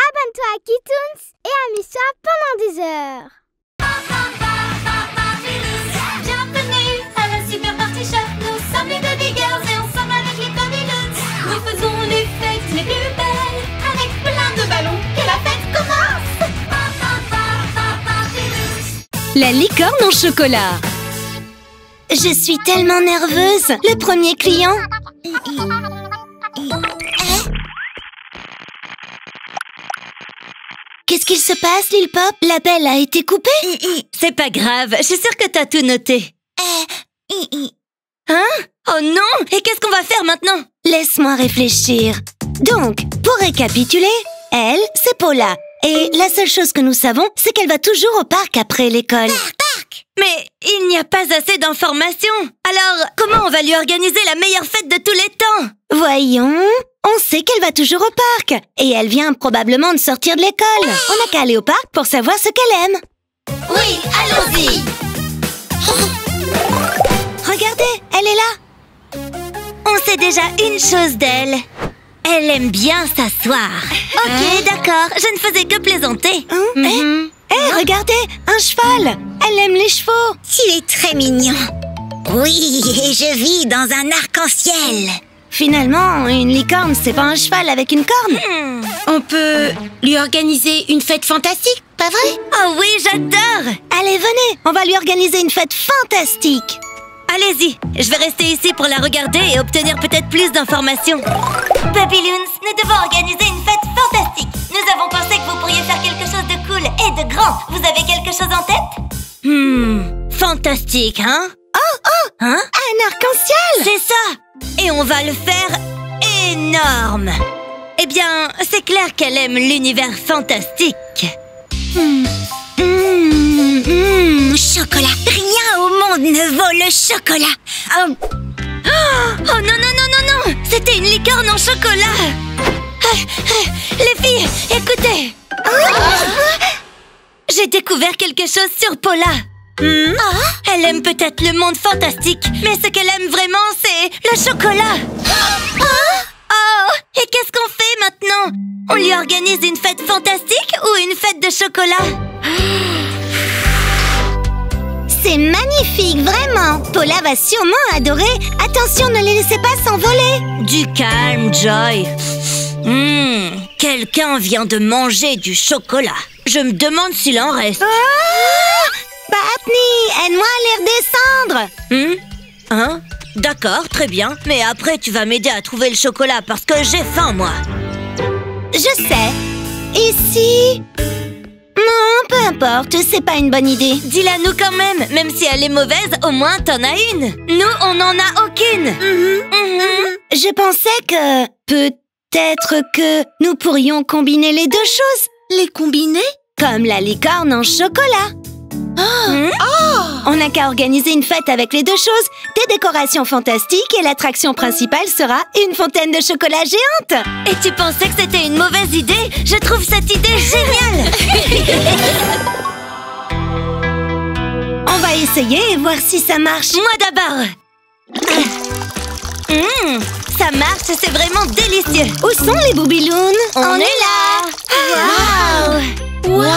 Abonne-toi à Kitoons et amuse-toi pendant des heures. Bienvenue à la Super Party Shop. Nous sommes les Baby Girls et ensemble avec les Babyloons, nous faisons les fêtes les plus belles. Avec plein de ballons, que la fête commence. La licorne en chocolat. Je suis tellement nerveuse. Le premier client. Qu'est-ce qu'il se passe, Lil Pop? L'appel a été coupé? C'est pas grave, je suis sûre que t'as tout noté. Hein? Oh non! Et qu'est-ce qu'on va faire maintenant? Laisse-moi réfléchir. Donc, pour récapituler, elle, c'est Paula. Et la seule chose que nous savons, c'est qu'elle va toujours au parc après l'école. Mais il n'y a pas assez d'informations. Alors, comment on va lui organiser la meilleure fête de tous les temps? Voyons, on sait qu'elle va toujours au parc. Et elle vient probablement de sortir de l'école. On n'a qu'à aller au parc pour savoir ce qu'elle aime. Oui, allons-y. Regardez, elle est là. On sait déjà une chose d'elle. Elle aime bien s'asseoir. Ok, d'accord, je ne faisais que plaisanter. Regardez, un cheval. Elle aime les chevaux. Tu es très mignon. Oui, et je vis dans un arc-en-ciel. Finalement, une licorne, c'est pas un cheval avec une corne. On peut lui organiser une fête fantastique, pas vrai? Oh oui, j'adore. Allez, venez, on va lui organiser une fête fantastique. Allez-y, je vais rester ici pour la regarder et obtenir peut-être plus d'informations. Babyloons, nous devons organiser une fête fantastique. Nous avons pensé que vous pourriez faire quelque chose de cool et de grand. Vous avez quelque chose en tête? Fantastique, hein? Hein? Un arc-en-ciel. C'est ça. Et on va le faire énorme. Eh bien, c'est clair qu'elle aime l'univers fantastique. Chocolat. Rien au monde ne vaut le chocolat. Oh non, non, non, non, non. C'était une licorne en chocolat. Les filles, écoutez. J'ai découvert quelque chose sur Paula. Elle aime peut-être le monde fantastique, mais ce qu'elle aime vraiment, c'est le chocolat. Oh, et qu'est-ce qu'on fait maintenant? On lui organise une fête fantastique ou une fête de chocolat? C'est magnifique, vraiment. Paula va sûrement adorer. Attention, ne les laissez pas s'envoler. Du calme, Joy. Quelqu'un vient de manger du chocolat. Je me demande s'il en reste. Patni, aide-moi à les redescendre. Hein? D'accord, très bien. Mais après, tu vas m'aider à trouver le chocolat parce que j'ai faim, moi. Je sais. Ici. Non, peu importe, c'est pas une bonne idée. Dis-la nous quand même si elle est mauvaise, au moins t'en as une. Nous, on n'en a aucune. Je pensais que... peut-être que nous pourrions combiner les deux choses. Les combiner? Comme la licorne en chocolat. On n'a qu'à organiser une fête avec les deux choses, des décorations fantastiques et l'attraction principale sera une fontaine de chocolat géante. Et tu pensais que c'était une mauvaise idée? Je trouve cette idée géniale. On va essayer et voir si ça marche. Moi d'abord. Ça marche, c'est vraiment délicieux. Où sont les boubilounes? On est là. Wow!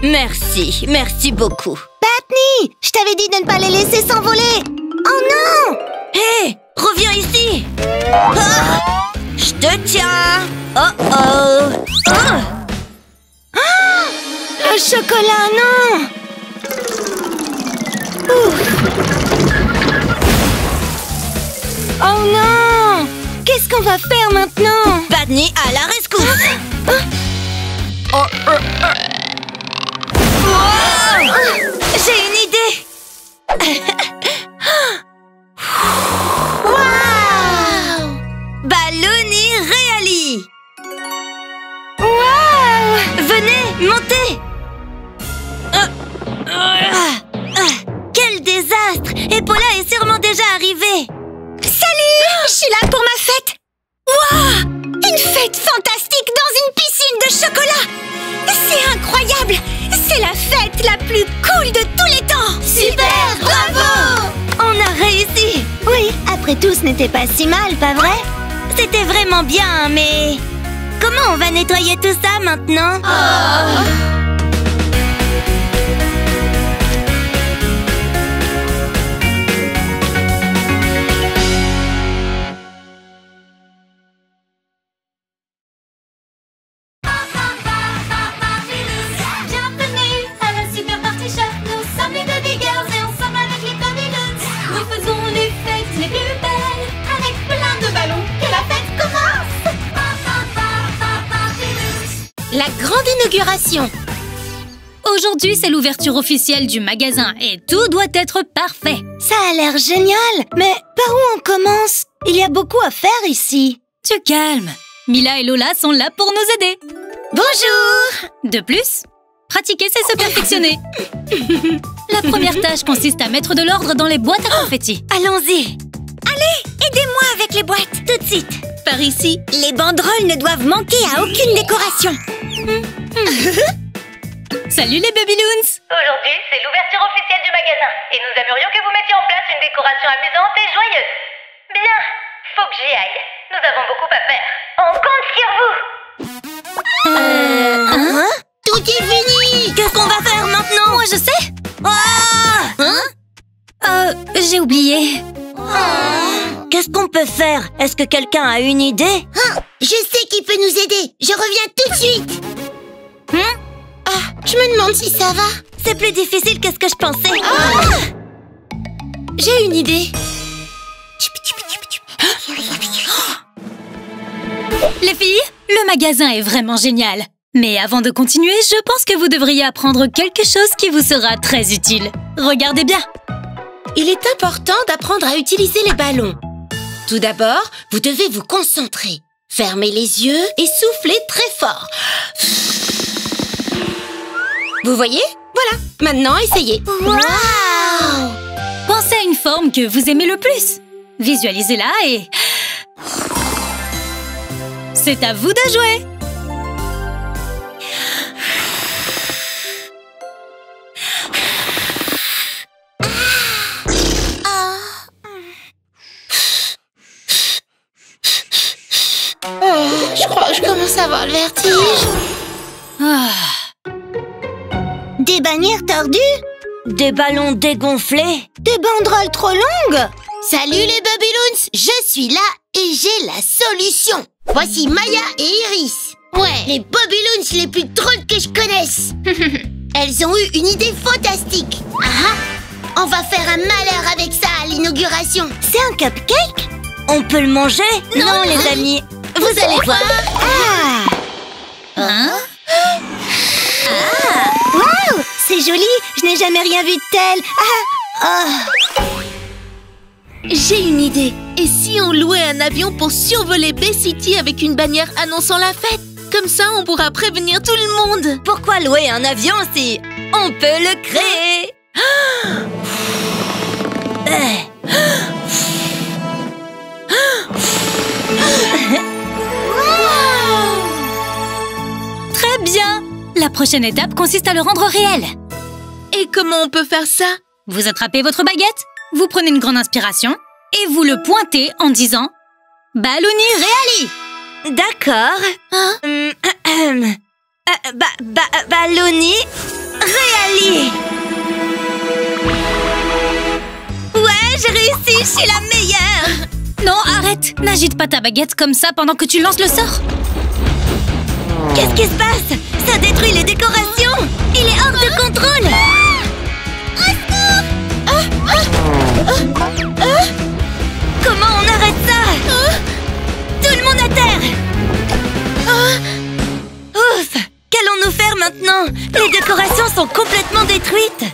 Merci beaucoup. Patni, je t'avais dit de ne pas les laisser s'envoler. Oh non! Hé, reviens ici. Je te tiens. Le chocolat, non! Oh non! Qu'est-ce qu'on va faire maintenant? Patni à la rescousse. J'ai une idée. Waouh! Ballouni Reali. Waouh! Venez, montez. Quel désastre! Et Paula est sûrement déjà arrivée. Salut! Je suis là pour ma fête. Waouh! Une fête fantastique dans une piscine de chocolat. C'est incroyable! C'est la fête la plus cool de tous les temps! Super! Bravo! On a réussi! Oui, après tout, ce n'était pas si mal, pas vrai? C'était vraiment bien, mais... Comment on va nettoyer tout ça maintenant? Bienvenue à la Super Party Shop. Nous sommes les Baby Girls et ensemble avec les Baby Loons, nous faisons les fêtes les plus belles avec plein de ballons. Que la fête commence! La grande inauguration. Aujourd'hui, c'est l'ouverture officielle du magasin et tout doit être parfait. Ça a l'air génial. Mais par où on commence? Il y a beaucoup à faire ici. Tu calmes. Mila et Lola sont là pour nous aider. Bonjour! De plus, pratiquer, c'est se perfectionner. La première tâche consiste à mettre de l'ordre dans les boîtes à confettis. Allons-y. Allez, aidez-moi avec les boîtes, tout de suite. Par ici. Les banderoles ne doivent manquer à aucune décoration. Salut les Baby Loons! Aujourd'hui, c'est l'ouverture officielle du magasin et nous aimerions que vous mettiez en place une décoration amusante et joyeuse. Bien, faut que j'y aille. Nous avons beaucoup à faire. On compte sur vous. Tout est fini. Qu'est-ce qu'on va faire maintenant? Moi, je sais! J'ai oublié. Qu'est-ce qu'on peut faire? Est-ce que quelqu'un a une idée? Je sais qui peut nous aider. Je reviens tout de suite. Je me demande si ça va. C'est plus difficile que ce que je pensais. J'ai une idée. Les filles, le magasin est vraiment génial. Mais avant de continuer, je pense que vous devriez apprendre quelque chose qui vous sera très utile. Regardez bien. Il est important d'apprendre à utiliser les ballons. Tout d'abord, vous devez vous concentrer. Fermez les yeux et soufflez très fort. Vous voyez? Voilà. Maintenant, essayez. Waouh! Pensez à une forme que vous aimez le plus. Visualisez-la et... c'est à vous de jouer. Je crois que je commence à avoir le vertige. Des bannières tordues? Des ballons dégonflés? Des banderoles trop longues? Salut les Babyloons, je suis là et j'ai la solution. Voici Maya et Iris. Ouais, les Babyloons les plus drôles que je connaisse. Elles ont eu une idée fantastique. On va faire un malheur avec ça à l'inauguration. C'est un cupcake? On peut le manger? Non, les amis. Vous allez voir. Waouh! C'est joli! Je n'ai jamais rien vu de tel! J'ai une idée. Et si on louait un avion pour survoler Bay City avec une bannière annonçant la fête? Comme ça, on pourra prévenir tout le monde. Pourquoi louer un avion si on peut le créer? Très bien. La prochaine étape consiste à le rendre réel. Et comment on peut faire ça? Vous attrapez votre baguette, vous prenez une grande inspiration et vous le pointez en disant « Ballouni Reali ». D'accord. Ballouni Reali. Ouais, j'ai réussi, je suis la meilleure. Non, arrête. N'agite pas ta baguette comme ça pendant que tu lances le sort. Qu'est-ce qui se passe? Ça détruit les décorations. Il est hors de contrôle. Comment on arrête ça? Tout le monde à terre. Ouf! Qu'allons-nous faire maintenant? Les décorations sont complètement détruites.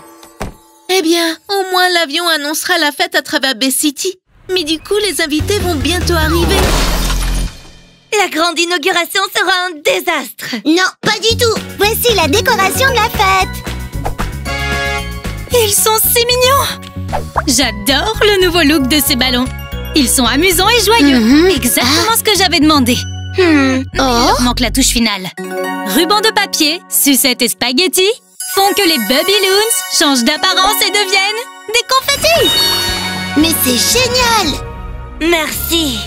Eh bien, au moins l'avion annoncera la fête à travers Bay City. Mais du coup, les invités vont bientôt arriver. La grande inauguration sera un désastre. Non, pas du tout! Voici la décoration de la fête! Ils sont si mignons. J'adore le nouveau look de ces ballons. Ils sont amusants et joyeux. Exactement ce que j'avais demandé. Il leur manque la touche finale. Ruban de papier, sucettes et spaghettis font que les Babyloons changent d'apparence et deviennent des confettis. Mais c'est génial! Merci.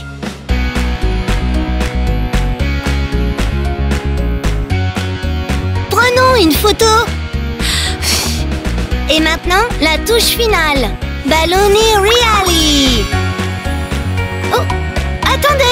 une photo. Et maintenant, la touche finale. Balloni Reali. Oh, attendez.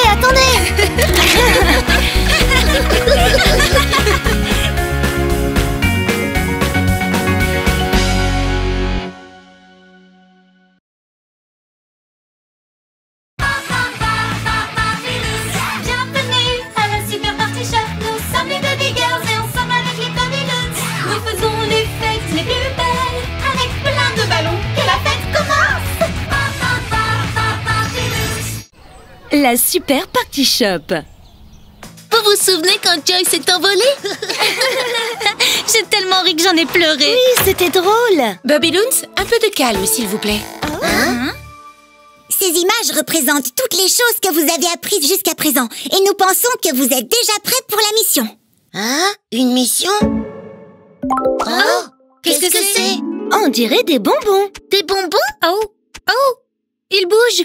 Bienvenue à la Super Party Shop. Nous sommes les Baby Girls et ensemble avec les Tony Loons, nous faisons les fêtes les plus belles avec plein de ballons. Que la fête commence. La Super Party Shop. Vous vous souvenez quand Joy s'est envolée? J'ai tellement ri que j'en ai pleuré. Oui, c'était drôle. Baby Loons, un peu de calme, s'il vous plaît. Ces images représentent toutes les choses que vous avez apprises jusqu'à présent. Et nous pensons que vous êtes déjà prêts pour la mission. Hein? Une mission? Oh! Qu'est-ce que c'est? On dirait des bonbons. Des bonbons? Oh, il bouge.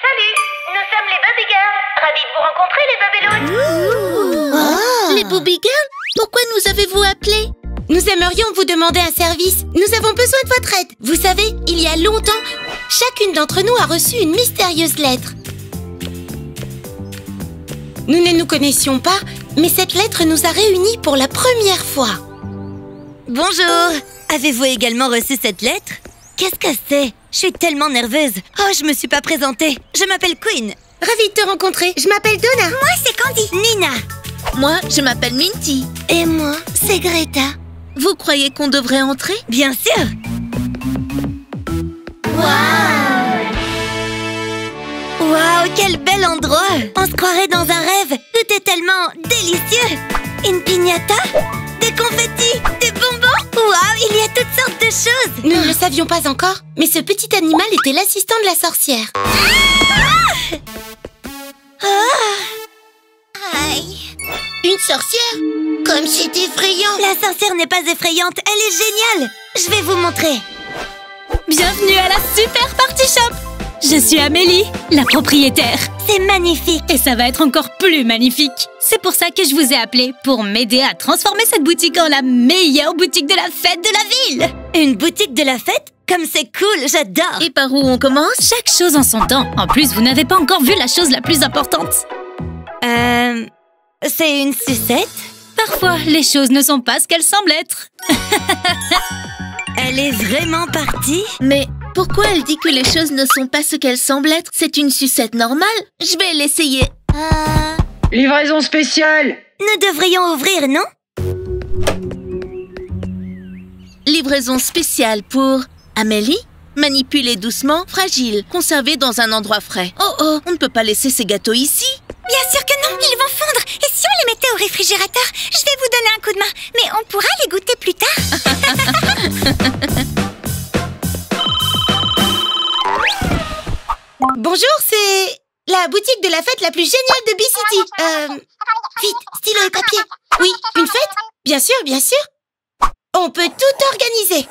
Salut, nous sommes les Baby Girls. Ravis de vous rencontrer, les Baby Loons. Les Booby Girls? Pourquoi nous avez-vous appelés? Nous aimerions vous demander un service. Nous avons besoin de votre aide. Vous savez, il y a longtemps, chacune d'entre nous a reçu une mystérieuse lettre. Nous ne nous connaissions pas, mais cette lettre nous a réunis pour la première fois. Bonjour! Avez-vous également reçu cette lettre? Qu'est-ce que c'est? Je suis tellement nerveuse. Oh, je me suis pas présentée. Je m'appelle Queen. Ravie de te rencontrer. Je m'appelle Donna. Moi, c'est Candy. Nina. Moi, je m'appelle Minty. Et moi, c'est Greta. Vous croyez qu'on devrait entrer? Bien sûr! Waouh, quel bel endroit! On se croirait dans un rêve. Tout est tellement délicieux. Une piñata, des confettis, des bonbons. Waouh, il y a toutes sortes de choses. Nous ne le savions pas encore, mais ce petit animal était l'assistant de la sorcière. Aïe. Une sorcière? Comme c'est effrayant! La sorcière n'est pas effrayante, elle est géniale! Je vais vous montrer. Bienvenue à la Super Party Shop. Je suis Amélie, la propriétaire. C'est magnifique! Et ça va être encore plus magnifique. C'est pour ça que je vous ai appelé, pour m'aider à transformer cette boutique en la meilleure boutique de la fête de la ville. Une boutique de la fête? Comme c'est cool, j'adore! Et par où on commence? Chaque chose en son temps. En plus, vous n'avez pas encore vu la chose la plus importante. C'est une sucette? Parfois, les choses ne sont pas ce qu'elles semblent être. Elle est vraiment partie? Mais pourquoi elle dit que les choses ne sont pas ce qu'elles semblent être? C'est une sucette normale? Je vais l'essayer. Livraison spéciale! Nous devrions ouvrir, non? Livraison spéciale pour Amélie? Manipuler doucement, fragile, conserver dans un endroit frais. Oh, on ne peut pas laisser ces gâteaux ici. Bien sûr que non, ils vont fondre. Et si on les mettait au réfrigérateur? Je vais vous donner un coup de main. Mais on pourra les goûter plus tard. Bonjour, c'est la boutique de la fête la plus géniale de B-City. Vite, stylo et papier. Oui, une fête? Bien sûr, bien sûr. On peut tout organiser.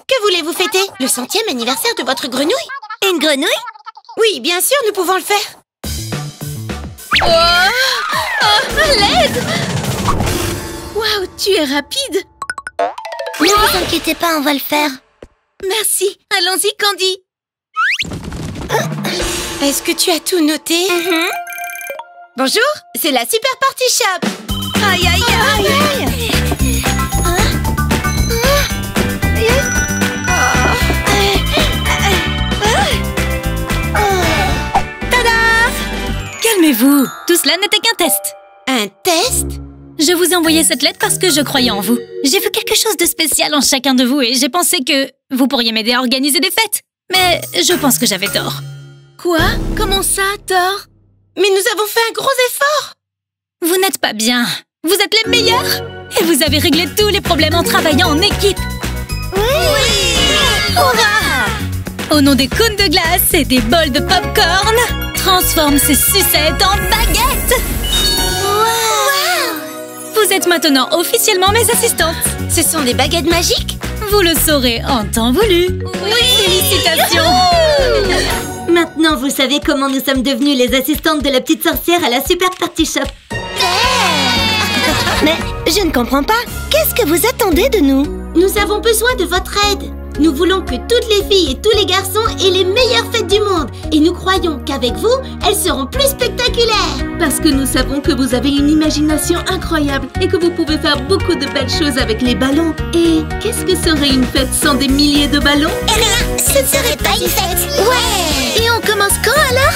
Que voulez-vous fêter? Le 100e anniversaire de votre grenouille? Une grenouille? Oui, bien sûr, nous pouvons le faire. À l'aide! Waouh, tu es rapide! Ne vous inquiétez pas, on va le faire. Merci, allons-y, Candy. Est-ce que tu as tout noté? Bonjour, c'est la Super Party Shop. Aïe, aïe, aïe! Calmez-vous, tout cela n'était qu'un test. Un test? Je vous ai envoyé cette lettre parce que je croyais en vous. J'ai vu quelque chose de spécial en chacun de vous et j'ai pensé que vous pourriez m'aider à organiser des fêtes. Mais je pense que j'avais tort. Quoi? Comment ça, tort? Mais nous avons fait un gros effort. Vous n'êtes pas bien. Vous êtes les meilleurs. Et vous avez réglé tous les problèmes en travaillant en équipe. Oui! Hurrah! Au nom des cônes de glace et des bols de popcorn, transforme ces sucettes en baguettes. Wow! Vous êtes maintenant officiellement mes assistantes. Ce sont des baguettes magiques? Vous le saurez en temps voulu. Oui! Félicitations! Maintenant, vous savez comment nous sommes devenues les assistantes de la petite sorcière à la Super Party Shop. Mais je ne comprends pas. Qu'est-ce que vous attendez de nous? Nous avons besoin de votre aide. Nous voulons que toutes les filles et tous les garçons aient les meilleures fêtes du monde. Et nous croyons qu'avec vous, elles seront plus spectaculaires. Parce que nous savons que vous avez une imagination incroyable et que vous pouvez faire beaucoup de belles choses avec les ballons. Et qu'est-ce que serait une fête sans des milliers de ballons? Eh rien, ce ne serait pas une fête. Ouais. Et on commence quand alors?